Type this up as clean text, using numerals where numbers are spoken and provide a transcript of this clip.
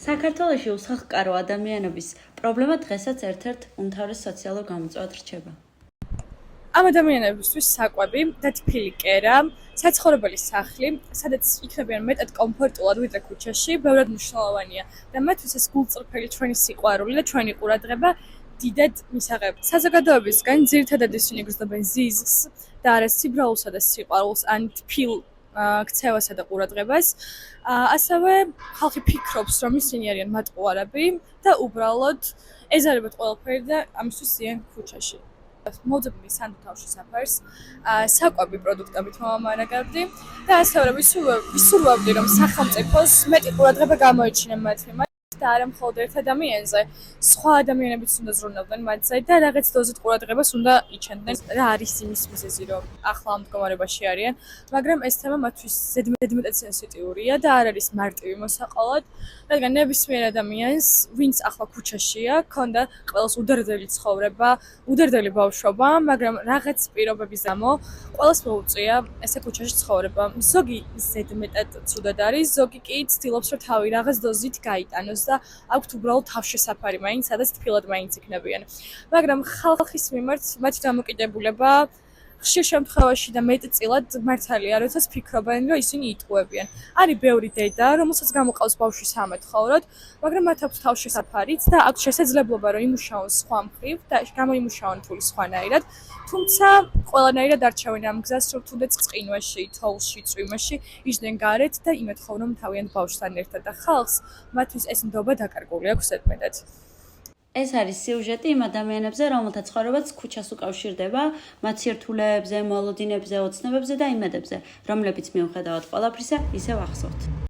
საქართველოში უსახლკარო ადამიანების პრობლემა დღესაც ერთ-ერთ უმთავრეს სოციალურ გამოწვევად რჩება. ამ ადამიანებისთვის საკვები და თბილი კერა, საცხოვრებელი სახლი, სადაც იქნებიან მეტად კომფორტულად ვიდრე ქუჩაში, ბევრად მნიშვნელოვანია და მათთვის ეს გულწრფელი ჩვენი სიყვარული და ჩვენი ყურადღება დიდად მისაღებია. საზოგადოებისგან ძირითადად ისინი იგრძნობენ ზიზღს და არა სიბრაულსა და სიყვარულს ან თბილ ქცევასა და ყურადღებას. ასევე ხალხი ფიქრობს, რომ ისინი არიან მატყუარები და უბრალოდ ეზარებათ ყველაფერი და ამისთვის ზიან ქუჩაში. მოვძებნი სანდო თავშესაფარს, საკვები პროდუქტებით მომამარაგებდი და ასევე ვისურვებდი, რომ სახელმწიფოს მეტი ყურადღება გამოიჩინა მათ მიმართ და არა მხოლოდ ერთ ადამიანზე, სხვა ადამიანებიც უნდა ზრუნავდნენ მათზე და რაღაც დოზით ყურადღებას უნდა იჩენდნენ. რა არის იმის მიზეზი, რომ ახლა ამ მდგომარეობაში არიან, მაგრამ ეს თემა მათთვის ზედმეტად სენსიტიურია და არ არის მარტივი მოსაყოლად, რადგან ნებისმიერ ადამიანს, ვინც ახლა ქუჩაშია, ქონდა ყველას უდარდელი ცხოვრება, უდარდელი ბავშვობა, მაგრამ რაღაც პირობების გამო ყველას მოუწია ესე ქუჩაში ცხოვრება. ზოგი ზედმეტად ცუდად არის, ზოგი კი ცდილობს, რომ თავი რაღაც დოზით გაიტანოს და აქვთ უბრალოდ თავშესაფარი მაინც, სადაც თბილად მაინც იქნებიან. მაგრამ ხალხის მიმართ მათი დამოკიდებულება ხშირ შემთხვევაში და მეტწილად მართალია, როდესაც ფიქრობენ, რომ ისინი იტყუებიან. არის ბევრი დედა, რომელსაც გამოყავს ბავშვი სამეთხოვროდ, მაგრამ მათ აქვს თავშესაფარიც და აქვს შესაძლებლობა, რომ იმუშაონ სხვა მხრივ და გამოიმუშაონ ფული სხვანაირად. თუმცა ყველანაირად არჩევენ ამ გზას, რომ თუნდაც წყინვაში, თოვლში, წვიმაში იჯდნენ გარეთ და იმეთხოვონ თავიანთ ბავშვთან ერთად და ხალხს მათთვის ეს ნდობა დაკარგული აქვს ზედმეტად. ეს არის სიუჟეტი იმ ადამიანებზე, რომელთა ცხოვრებაც ქუჩას უკავშირდება, მათ სირთულეებზე, მოლოდინებზე, ოცნებებზე და იმედებზე, რომლებიც მიუხედავად ყველაფრისა, ისევ ახსოვთ.